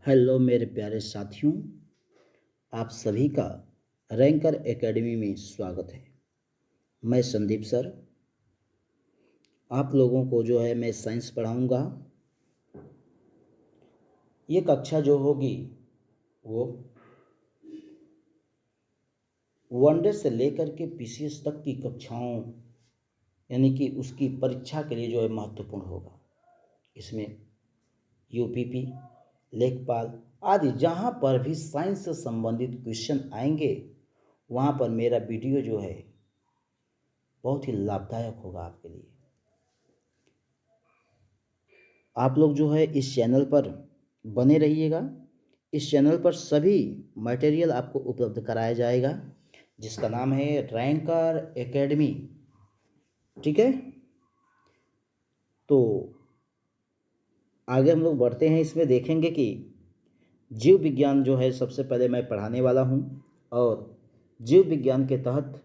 Hello मेरे प्यारे साथियों, आप सभी का रैंकर एकेडमी में स्वागत है। मैं संदीप सर, आप लोगों को जो है मैं साइंस पढ़ाऊंगा। ये कक्षा जो होगी वो वनडे से लेकर के पीसीएस तक की कक्षाओं यानी कि उसकी परीक्षा के लिए जो है महत्वपूर्ण होगा। इसमें यूपीपी, लेखपाल आदि जहाँ पर भी साइंस से संबंधित क्वेश्चन आएंगे वहाँ पर मेरा वीडियो जो है बहुत ही लाभदायक होगा आपके लिए। आप लोग जो है इस चैनल पर बने रहिएगा। इस चैनल पर सभी मटेरियल आपको उपलब्ध कराया जाएगा जिसका नाम है रैंकर एकेडमी। ठीक है, तो आगे हम लोग बढ़ते हैं। इसमें देखेंगे कि जीव विज्ञान जो है सबसे पहले मैं पढ़ाने वाला हूँ और जीव विज्ञान के तहत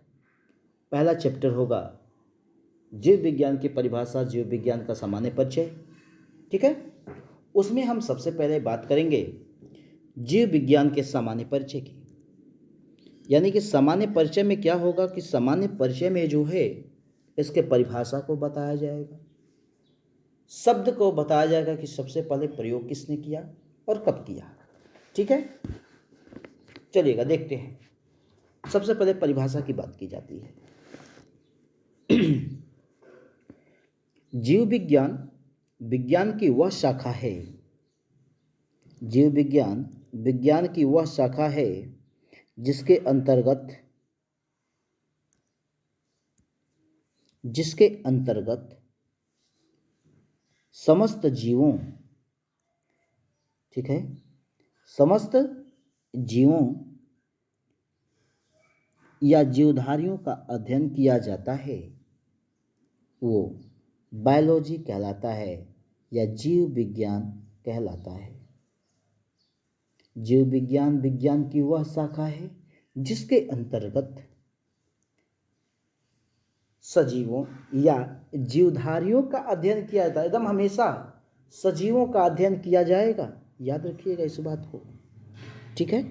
पहला चैप्टर होगा जीव विज्ञान की परिभाषा, जीव विज्ञान का सामान्य परिचय। ठीक है, उसमें हम सबसे पहले बात करेंगे जीव विज्ञान के सामान्य परिचय की। यानी कि सामान्य परिचय में क्या होगा कि सामान्य परिचय में जो है इसके परिभाषा को बताया जाएगा, शब्द को बताया जाएगा कि सबसे पहले प्रयोग किसने किया और कब किया। ठीक है, चलिएगा देखते हैं। सबसे पहले परिभाषा की बात की जाती है। जीव विज्ञान विज्ञान की वह शाखा है, जीव विज्ञान विज्ञान की वह शाखा है जिसके अंतर्गत समस्त जीवों, ठीक है, समस्त जीवों या जीवधारियों का अध्ययन किया जाता है वो बायोलॉजी कहलाता है या जीव विज्ञान कहलाता है। जीव विज्ञान विज्ञान की वह शाखा है जिसके अंतर्गत सजीवों या जीवधारियों का अध्ययन किया जाता है। एकदम हमेशा सजीवों का अध्ययन किया जाएगा, याद रखिएगा इस बात को। ठीक है,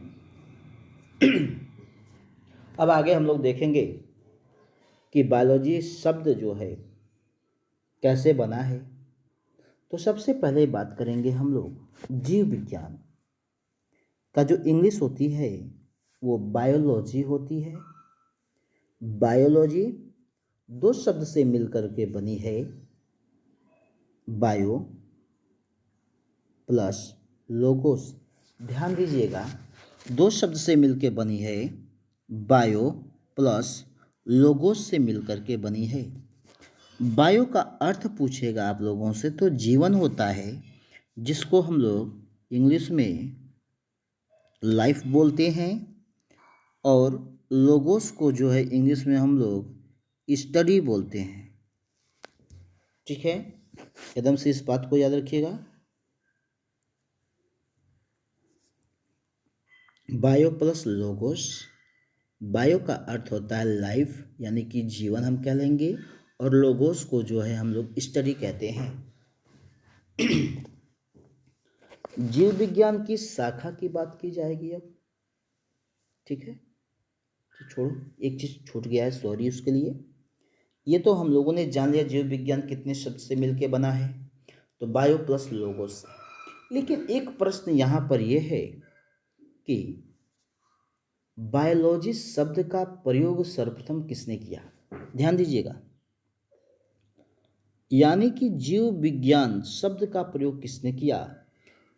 अब आगे हम लोग देखेंगे कि बायोलॉजी शब्द जो है कैसे बना है। तो सबसे पहले बात करेंगे हम लोग जीव विज्ञान का जो इंग्लिश होती है वो बायोलॉजी होती है। बायोलॉजी दो शब्द से मिलकर के बनी है, बायो प्लस लोगोस। ध्यान दीजिएगा, दो शब्द से मिलकर बनी है, बायो प्लस लोगोस से मिलकर के बनी है। बायो का अर्थ पूछेगा आप लोगों से तो जीवन होता है जिसको हम लोग इंग्लिश में लाइफ बोलते हैं और लोगोस को जो है इंग्लिश में हम लोग स्टडी बोलते हैं। ठीक है, एकदम से इस बात को याद रखिएगा। बायो प्लस लोगोस, बायो का अर्थ होता है लाइफ यानी कि जीवन हम कह लेंगे, और लोगोस को जो है हम लोग स्टडी कहते हैं। जीव विज्ञान की शाखा की बात की जाएगी अब। ठीक है, तो छोड़ो, एक चीज़ छूट गया है, सॉरी उसके लिए। ये तो हम लोगों ने जान लिया जीव विज्ञान कितने शब्द से मिलके बना है, तो बायो प्लस लोगोस। लेकिन एक प्रश्न यहाँ पर यह है कि बायोलॉजी शब्द का प्रयोग सर्वप्रथम किसने किया। ध्यान दीजिएगा, यानी कि जीव विज्ञान शब्द का प्रयोग किसने किया।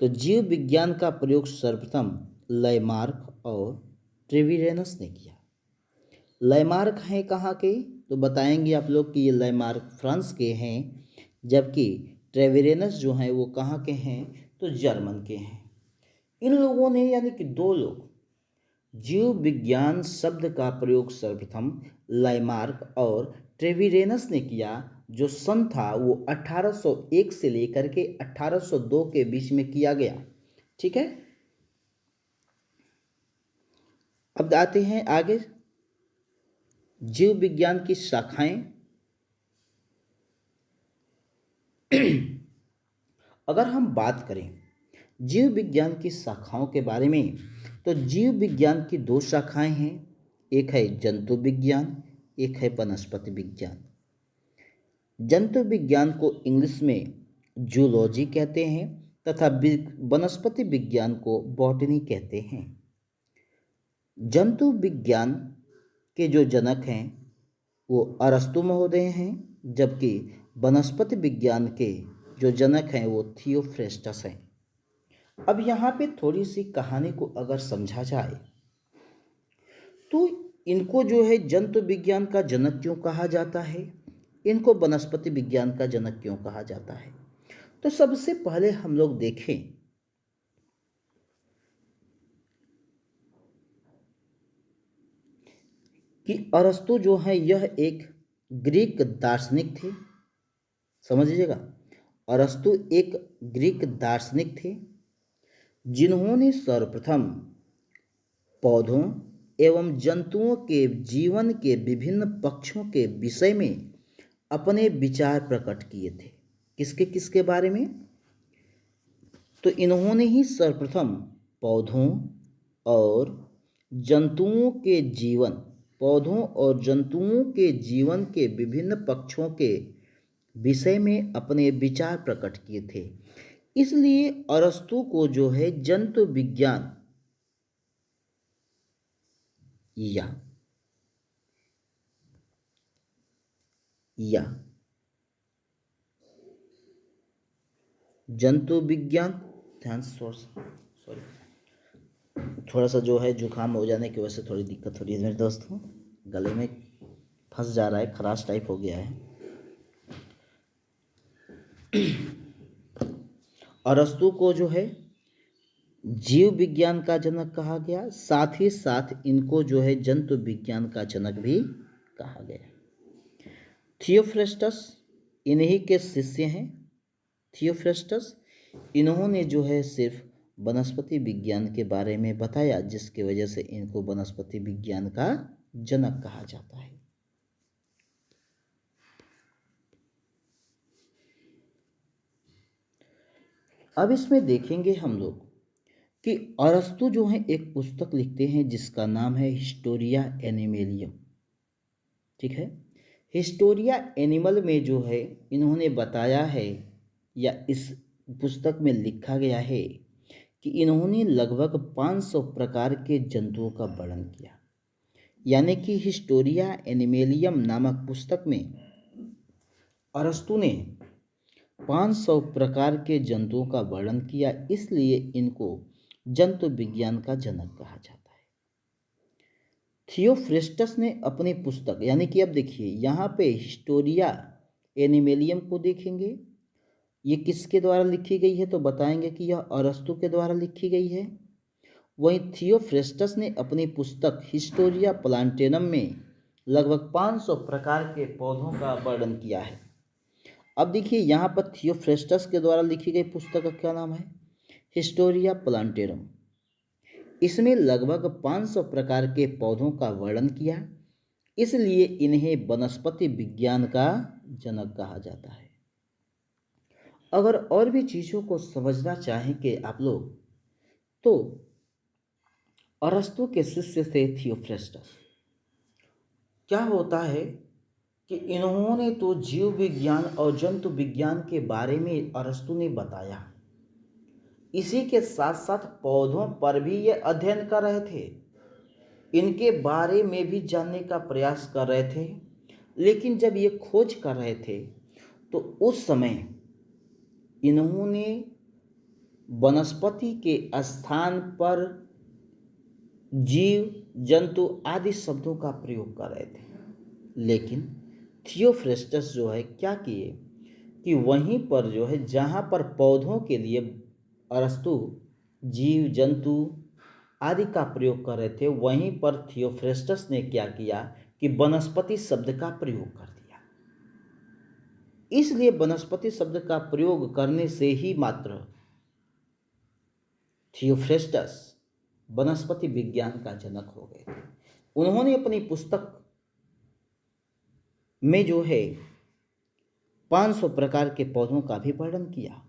तो जीव विज्ञान का प्रयोग सर्वप्रथम लैमार्क और ट्रेविरेनस ने किया। लैमार्क हैं कहाँ के, तो बताएंगे आप लोग कि ये लैमार्क फ्रांस के हैं, जबकि ट्रेविरेनस जो हैं वो कहाँ के हैं, तो जर्मन के हैं। इन लोगों ने यानी कि दो लोग जीव विज्ञान शब्द का प्रयोग सर्वप्रथम लैमार्क और ट्रेविरेनस ने किया। जो सन था वो 1801 से लेकर के 1802 के बीच में किया गया। ठीक है, अब आते हैं आगे जीव विज्ञान की शाखाएं। अगर हम बात करें जीव विज्ञान की शाखाओं के बारे में, तो जीव विज्ञान की दो शाखाएं हैं, एक है जंतु विज्ञान, एक है वनस्पति विज्ञान। जंतु विज्ञान को इंग्लिश में जूलॉजी कहते हैं तथा वनस्पति विज्ञान को बॉटनी कहते हैं। जंतु विज्ञान के जो जनक हैं वो अरस्तु महोदय हैं, जबकि वनस्पति विज्ञान के जो जनक हैं वो थियोफ्रेस्टस हैं। अब यहाँ पे थोड़ी सी कहानी को अगर समझा जाए तो इनको जो है जंतु विज्ञान का जनक क्यों कहा जाता है, इनको वनस्पति विज्ञान का जनक क्यों कहा जाता है। तो सबसे पहले हम लोग देखें कि अरस्तु जो है यह एक ग्रीक दार्शनिक थे। समझ लीजिएगा, अरस्तु एक ग्रीक दार्शनिक थे जिन्होंने सर्वप्रथम पौधों एवं जंतुओं के जीवन के विभिन्न पक्षों के विषय में अपने विचार प्रकट किए थे। किसके किसके बारे में? तो इन्होंने ही सर्वप्रथम पौधों और जंतुओं के जीवन, पौधों और जंतुओं के जीवन के विभिन्न पक्षों के विषय में अपने विचार प्रकट किए थे। इसलिए अरस्तु को जो है जंतु विज्ञान या जंतु विज्ञान, ध्यान से सॉरी, थोड़ा सा जो है जुकाम हो जाने की वजह से थोड़ी दिक्कत हो रही है मेरे दोस्तों, गले में फंस जा रहा है, खराश टाइप हो गया है। अरस्तु को जो है जीव विज्ञान का जनक कहा गया, साथ ही साथ इनको जो है जंतु विज्ञान का जनक भी कहा गया। थियोफ्रेस्टस इन्हीं के शिष्य हैं। थियोफ्रेस्टस इन्होंने जो है सिर्फ वनस्पति विज्ञान के बारे में बताया, जिसकी वजह से इनको वनस्पति विज्ञान का जनक कहा जाता है। अब इसमें देखेंगे हम लोग कि अरस्तु जो है एक पुस्तक लिखते हैं जिसका नाम है हिस्टोरिया एनिमलियम। ठीक है, हिस्टोरिया एनिमल में जो है इन्होंने बताया है या इस पुस्तक में लिखा गया है कि इन्होंने लगभग 500 प्रकार के जंतुओं का वर्णन किया। यानी कि हिस्टोरिया एनिमलियम नामक पुस्तक में अरस्तु ने 500 प्रकार के जंतुओं का वर्णन किया, इसलिए इनको जंतु विज्ञान का जनक कहा जाता है। थियोफ्रेस्टस ने अपनी पुस्तक, यानी कि अब देखिए यहाँ पे हिस्टोरिया एनिमलियम को देखेंगे, ये किसके द्वारा लिखी गई है, तो बताएंगे कि यह अरस्तु के द्वारा लिखी गई है। वहीं थियोफ्रेस्टस ने अपनी पुस्तक हिस्टोरिया प्लांटेनम में लगभग 500 प्रकार के पौधों का वर्णन किया है। अब देखिए यहाँ पर थियोफ्रेस्टस के द्वारा लिखी गई पुस्तक का क्या नाम है, हिस्टोरिया प्लांटेरम। इसमें लगभग 500 प्रकार के पौधों का वर्णन किया, इसलिए इन्हें वनस्पति विज्ञान का जनक कहा जाता है। अगर और भी चीज़ों को समझना चाहें कि आप लोग, तो अरस्तु के शिष्य थे थियोफ्रेस्टस। क्या होता है कि इन्होंने तो जीव विज्ञान और जंतु विज्ञान के बारे में अरस्तु ने बताया, इसी के साथ साथ पौधों पर भी ये अध्ययन कर रहे थे, इनके बारे में भी जानने का प्रयास कर रहे थे। लेकिन जब ये खोज कर रहे थे तो उस समय इन्होंने वनस्पति के स्थान पर जीव जंतु आदि शब्दों का प्रयोग कर रहे थे। लेकिन थियोफ्रेस्टस जो है क्या किए कि वहीं पर जो है जहाँ पर पौधों के लिए अरस्तु जीव जंतु आदि का प्रयोग कर रहे थे, वहीं पर थियोफ्रेस्टस ने क्या किया कि वनस्पति शब्द का प्रयोग कर दिया। इसलिए वनस्पति शब्द का प्रयोग करने से ही मात्र थियोफ्रेस्टस वनस्पति विज्ञान का जनक हो गए थे। उन्होंने अपनी पुस्तक में जो है 500 प्रकार के पौधों का भी वर्णन किया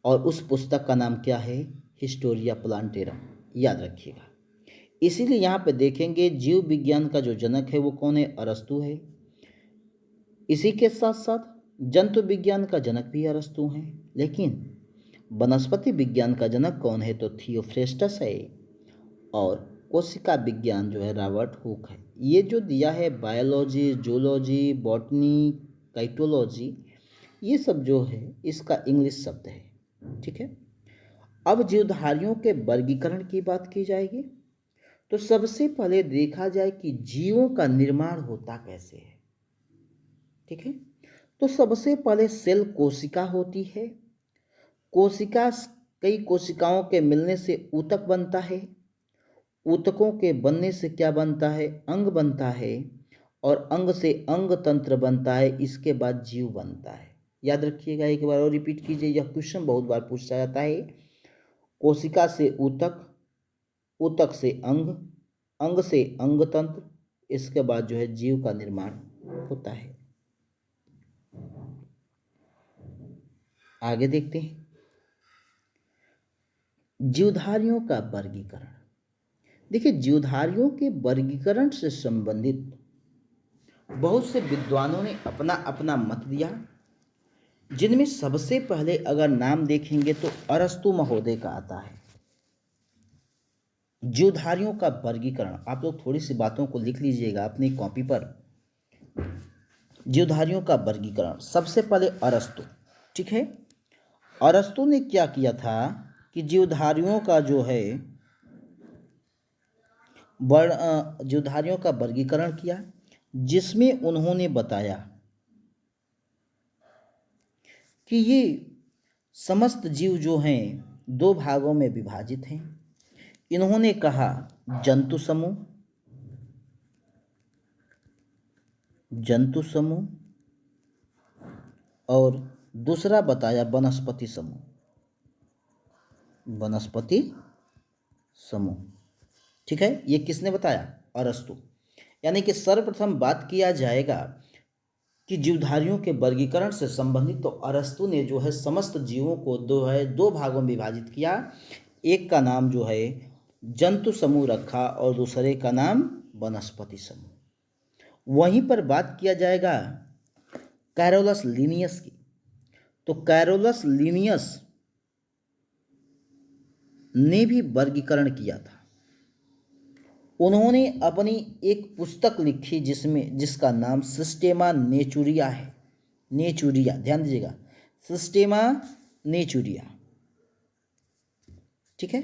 और उस पुस्तक का नाम क्या है? हिस्टोरिया प्लांटेरम, याद रखिएगा। इसीलिए यहाँ पे देखेंगे जीव विज्ञान का जो जनक है वो कौन है? अरस्तु है। इसी के साथ साथ जंतु विज्ञान का जनक भी अरस्तु है, लेकिन वनस्पति विज्ञान का जनक कौन है? तो थियोफ्रेस्टस है। और कोशिका विज्ञान जो है रॉबर्ट हुक है। ये जो दिया है बायोलॉजी, जूलॉजी, बॉटनी, काइटोलॉजी, ये सब जो है इसका इंग्लिश शब्द है। ठीक है। अब जीवधारियों के वर्गीकरण की बात की जाएगी तो सबसे पहले देखा जाए कि जीवों का निर्माण होता कैसे है। ठीक है। तो सबसे पहले सेल कोशिका होती है। कोशिका, कई कोशिकाओं के मिलने से ऊतक बनता है। ऊतकों के बनने से क्या बनता है? अंग बनता है। और अंग से अंग तंत्र बनता है। इसके बाद जीव बनता है। याद रखिएगा, एक बार और रिपीट कीजिए, यह क्वेश्चन बहुत बार पूछा जाता है। कोशिका से ऊतक, ऊतक से अंग, अंग से अंग तंत्र, इसके बाद जो है जीव का निर्माण होता है। आगे देखते हैं जीवधारियों का वर्गीकरण। देखिए, जीवधारियों के वर्गीकरण से संबंधित बहुत से विद्वानों ने अपना अपना मत दिया, जिनमें सबसे पहले अगर नाम देखेंगे तो अरस्तु महोदय का आता है। जीवधारियों का वर्गीकरण, आप लोग थोड़ी सी बातों को लिख लीजिएगा अपनी कॉपी पर। जीवधारियों का वर्गीकरण सबसे पहले अरस्तु। ठीक है। अरस्तु ने क्या किया था कि जीवधारियों का जो है जीवधारियों का वर्गीकरण किया, जिसमें उन्होंने बताया कि ये समस्त जीव जो हैं दो भागों में विभाजित हैं। इन्होंने कहा जंतु समूह, जंतु समूह, और दूसरा बताया वनस्पति समूह, वनस्पति समूह। ठीक है। ये किसने बताया? अरस्तु। यानी कि सर्वप्रथम बात किया जाएगा कि जीवधारियों के वर्गीकरण से संबंधित तो अरस्तु ने जो है समस्त जीवों को दो भागों में विभाजित किया। एक का नाम जो है जंतु समूह रखा और दूसरे का नाम वनस्पति समूह। वहीं पर बात किया जाएगा कैरोलस लिनियस की। तो कैरोलस लिनियस ने भी वर्गीकरण किया था। उन्होंने अपनी एक पुस्तक लिखी जिसका नाम सिस्टेमा नेचुरिया है। नेचुरिया, ध्यान दीजिएगा, सिस्टेमा नेचुरिया। ठीक है।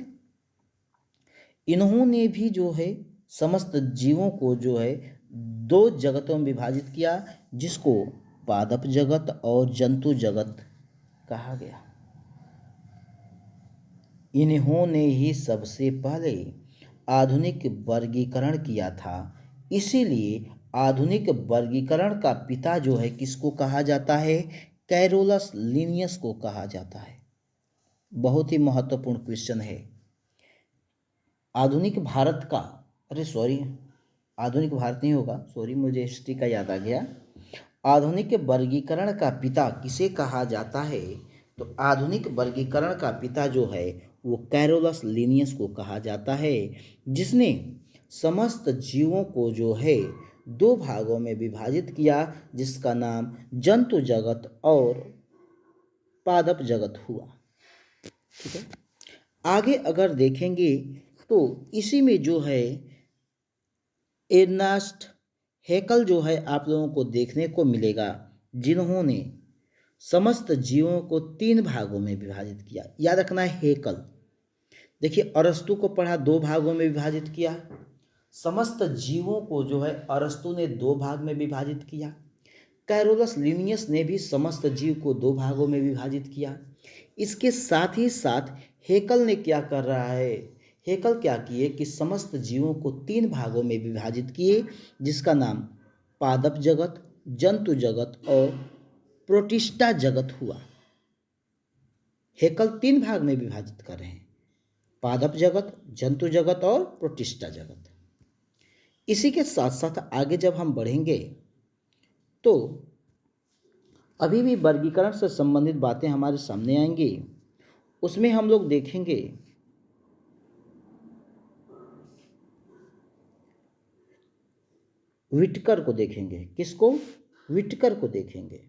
इन्होंने भी जो है समस्त जीवों को जो है दो जगतों में विभाजित किया, जिसको पादप जगत और जंतु जगत कहा गया। इन्होंने ही सबसे पहले आधुनिक वर्गीकरण किया था। इसीलिए आधुनिक वर्गीकरण का पिता जो है किसको कहा जाता है? कैरोलस लिनियस को कहा जाता है। बहुत ही महत्वपूर्ण क्वेश्चन है। आधुनिक भारत का, आधुनिक भारत नहीं होगा, मुझे हिस्ट्री का याद आ गया। आधुनिक वर्गीकरण का पिता किसे कहा जाता है? तो आधुनिक वर्गीकरण का पिता जो है वो कैरोलस लिनियस को कहा जाता है, जिसने समस्त जीवों को जो है दो भागों में विभाजित किया, जिसका नाम जंतु जगत और पादप जगत हुआ। ठीक है। आगे अगर देखेंगे तो इसी में जो है एर्नेस्ट हैकल जो है आप लोगों को देखने को मिलेगा, जिन्होंने समस्त जीवों को तीन भागों में विभाजित किया। याद रखना है हैकल। देखिए, अरस्तु को पढ़ा, दो भागों में विभाजित किया। समस्त जीवों को जो है अरस्तु ने दो भाग में विभाजित किया। कैरोलस लिनियस ने भी समस्त जीव को दो भागों में विभाजित किया। इसके साथ ही साथ हैकल ने क्या कर रहा है? हैकल क्या किए कि समस्त जीवों को तीन भागों में विभाजित किए, जिसका नाम पादप जगत, जंतु जगत और प्रोटिस्टा जगत हुआ। हैकल तीन भाग में विभाजित कर रहे हैं, पादप जगत, जंतु जगत और प्रोटिस्टा जगत। इसी के साथ साथ आगे जब हम बढ़ेंगे तो अभी भी वर्गीकरण से संबंधित बातें हमारे सामने आएंगी। उसमें हम लोग देखेंगे विटकर को देखेंगे। किसको? विटकर को देखेंगे।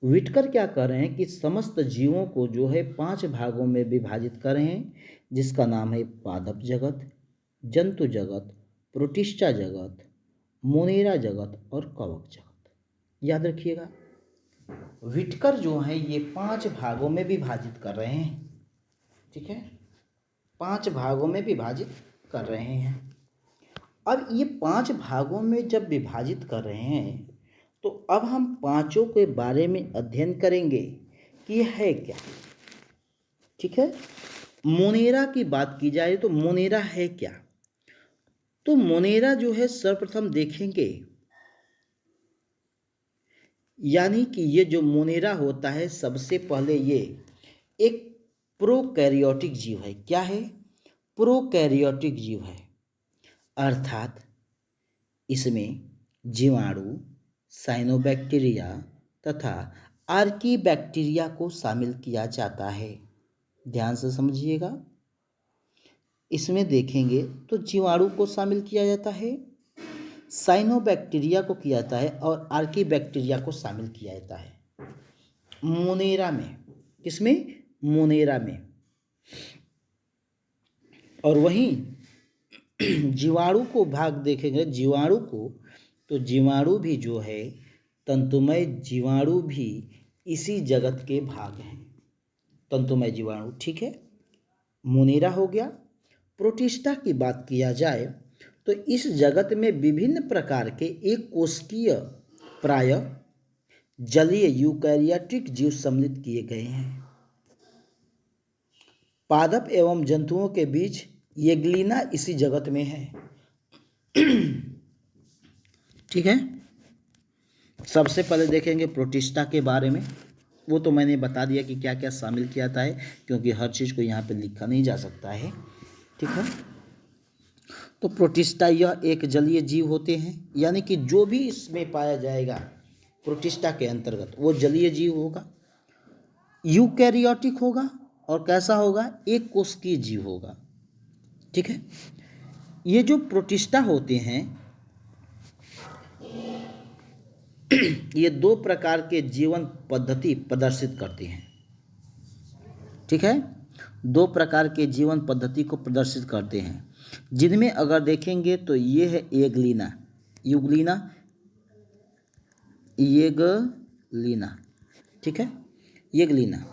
विटकर क्या कर रहे हैं कि समस्त जीवों को जो है 5 भागों में विभाजित कर रहे हैं, जिसका नाम है पादप जगत, जंतु जगत, प्रोटिस्टा जगत, मोनेरा जगत और कवक जगत। याद रखिएगा, विटकर जो है ये 5 भागों में विभाजित कर रहे हैं। ठीक है, 5 भागों में विभाजित कर रहे हैं। अब ये 5 भागों में जब विभाजित कर रहे हैं तो अब हम पांचों के बारे में अध्ययन करेंगे कि यह है क्या। ठीक है, मोनेरा की बात की जाए तो मोनेरा है क्या? तो मोनेरा जो है सर्वप्रथम देखेंगे, यानी कि ये जो मोनेरा होता है सबसे पहले ये एक प्रोकैरियोटिक जीव है। क्या है? प्रोकैरियोटिक जीव है, अर्थात इसमें जीवाणु, साइनोबैक्टीरिया तथा आर्कीबैक्टीरिया को शामिल किया जाता है। ध्यान से समझिएगा, इसमें देखेंगे तो जीवाणु को शामिल किया जाता है, साइनोबैक्टीरिया को किया जाता है और आर्कीबैक्टीरिया को शामिल किया जाता है मोनेरा में। किसमें? मोनेरा में। और वहीं जीवाणु को भाग देखेंगे, जीवाणु को, तो जीवाणु भी जो है तंतुमय जीवाणु भी इसी जगत के भाग हैं, तंतुमय जीवाणु। ठीक है, मोनेरा हो गया। प्रोटिस्टा की बात किया जाए तो इस जगत में विभिन्न प्रकार के एक कोशिकीय प्राय जलीय यूकैरियोटिक जीव सम्मिलित किए गए हैं। पादप एवं जंतुओं के बीच येग्लिना इसी जगत में है। ठीक है, सबसे पहले देखेंगे प्रोटिस्टा के बारे में। वो तो मैंने बता दिया कि क्या क्या शामिल किया जाता है, क्योंकि हर चीज़ को यहाँ पे लिखा नहीं जा सकता है। ठीक है, तो प्रोटिस्टा यह एक जलीय जीव होते हैं, यानी कि जो भी इसमें पाया जाएगा प्रोटिस्टा के अंतर्गत वो जलीय जीव होगा, यूकैरियोटिक होगा और कैसा होगा? एक कोशिकीय जीव होगा। ठीक है, ये जो प्रोटिस्टा होते हैं ये 2 प्रकार के जीवन पद्धति प्रदर्शित करते हैं। ठीक है, 2 प्रकार के जीवन पद्धति को प्रदर्शित करते हैं, जिनमें अगर देखेंगे तो ये है येग्लिना, यूग्लिना, येगलिना। ठीक है, येग्लिना।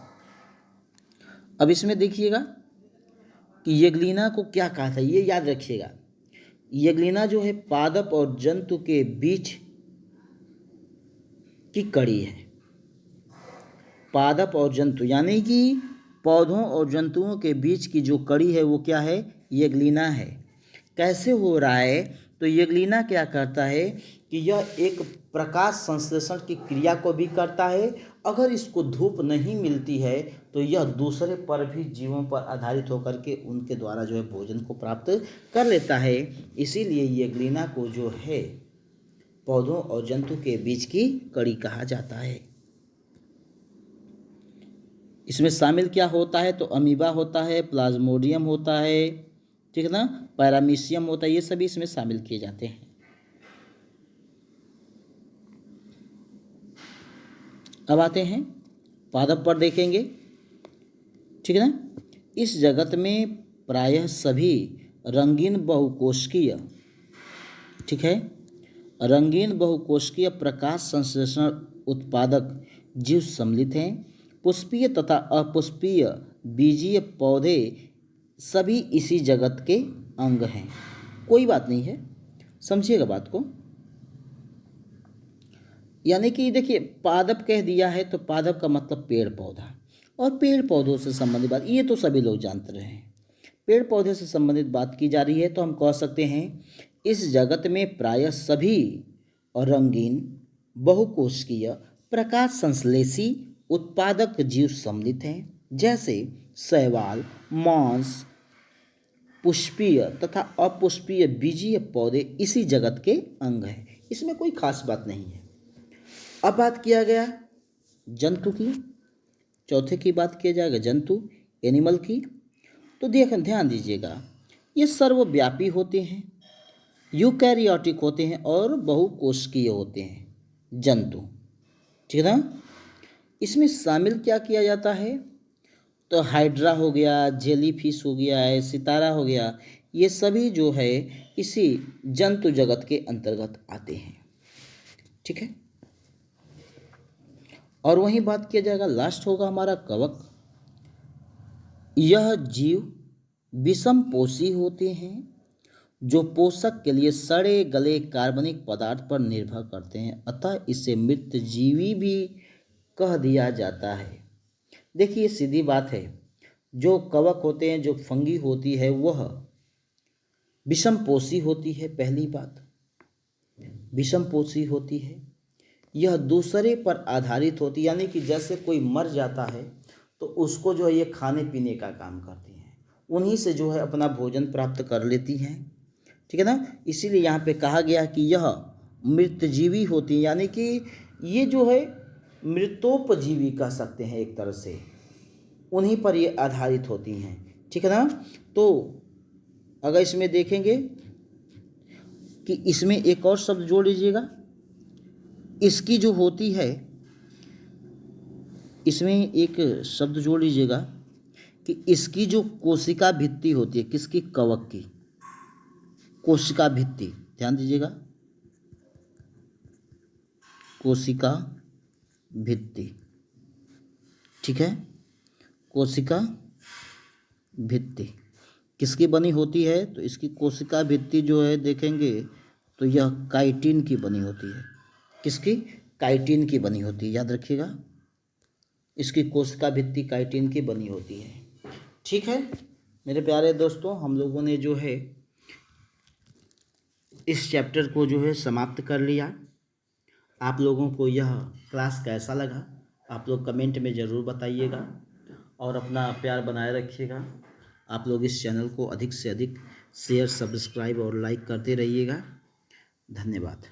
अब इसमें देखिएगा कि येग्लिना को क्या कहा था, ये याद रखिएगा। येग्लिना जो है पादप और जंतु के बीच की कड़ी है। पादप और जंतु यानी कि पौधों और जंतुओं के बीच की जो कड़ी है वो क्या है? येग्लिना है। कैसे हो रहा है? तो येग्लिना क्या करता है कि यह एक प्रकाश संश्लेषण की क्रिया को भी करता है। अगर इसको धूप नहीं मिलती है तो यह दूसरे पर भी जीवों पर आधारित होकर के उनके द्वारा जो है भोजन को प्राप्त कर लेता है। इसीलिए येग्लिना को जो है पौधों और जंतु के बीच की कड़ी कहा जाता है। इसमें शामिल क्या होता है? तो अमीबा होता है, प्लाज्मोडियम होता है, ठीक है ना, पैरामीशियम होता है, ये सभी इसमें शामिल किए जाते हैं। अब आते हैं पादप पर देखेंगे, ठीक है ना। इस जगत में प्रायः सभी रंगीन बहुकोशिकीय, ठीक है, रंगीन बहुकोशिकीय प्रकाश संश्लेषण उत्पादक जीव सम्मिलित हैं। पुष्पीय तथा अपुष्पीय बीजीय पौधे सभी इसी जगत के अंग हैं। कोई बात नहीं है, समझिएगा बात को। यानी कि देखिए पादप कह दिया है तो पादप का मतलब पेड़ पौधा, और पेड़ पौधों से संबंधित बात ये तो सभी लोग जानते रहे हैं। पेड़ पौधे से संबंधित बात की जा रही है तो हम कह सकते हैं इस जगत में प्रायः सभी रंगीन बहुकोशिकीय प्रकाश संश्लेषी उत्पादक जीव सम्मिलित हैं, जैसे शैवाल, मांस, पुष्पीय तथा अपुष्पीय बीजीय पौधे इसी जगत के अंग हैं। इसमें कोई खास बात नहीं है। अब बात किया गया जंतु की, चौथे की बात किया जाएगा जंतु एनिमल की। तो ध्यान दीजिएगा, ये सर्वव्यापी होते हैं, यूकैरियोटिक होते हैं और बहुकोशिकीय होते हैं जंतु, ठीक है ना। इसमें शामिल क्या किया जाता है, तो हाइड्रा हो गया, जेलीफिश हो गया है, सितारा हो गया, ये सभी जो है इसी जंतु जगत के अंतर्गत आते हैं, ठीक है। और वहीं बात किया जाएगा, लास्ट होगा हमारा कवक। यह जीव विषमपोषी होते हैं जो पोषक के लिए सड़े गले कार्बनिक पदार्थ पर निर्भर करते हैं, अतः इसे मृत जीवी भी कह दिया जाता है। देखिए सीधी बात है, जो कवक होते हैं, जो फंगी होती है, वह विषमपोषी होती है। पहली बात विषमपोषी होती है, यह दूसरे पर आधारित होती है, यानी कि जैसे कोई मर जाता है तो उसको जो है ये खाने पीने का काम करती हैं, उन्हीं से जो है अपना भोजन प्राप्त कर लेती हैं, ठीक है ना। इसीलिए यहाँ पे कहा गया कि यह मृतजीवी होती हैं, यानी कि ये जो है मृतोपजीवी कह सकते हैं एक तरह से, उन्हीं पर ये आधारित होती हैं, ठीक है ना। तो अगर इसमें देखेंगे कि इसमें एक और शब्द जोड़ लीजिएगा, इसकी जो होती है, इसमें एक शब्द जोड़ लीजिएगा कि इसकी जो कोशिका भित्ति होती है, किसकी, कवक की कोशिका भित्ति, ध्यान दीजिएगा, कोशिका भित्ति, ठीक है। कोशिका भित्ति किसकी बनी होती है, तो इसकी कोशिका भित्ति जो है देखेंगे तो यह काइटिन की बनी होती है। किसकी, काइटिन की बनी होती है, याद रखिएगा, इसकी कोशिका भित्ति काइटिन की बनी होती है, ठीक है। मेरे प्यारे दोस्तों, हम लोगों ने जो है इस चैप्टर को जो है समाप्त कर लिया। आप लोगों को यह क्लास कैसा लगा, आप लोग कमेंट में ज़रूर बताइएगा और अपना प्यार बनाए रखिएगा। आप लोग इस चैनल को अधिक से अधिक शेयर, सब्सक्राइब और लाइक करते रहिएगा। धन्यवाद।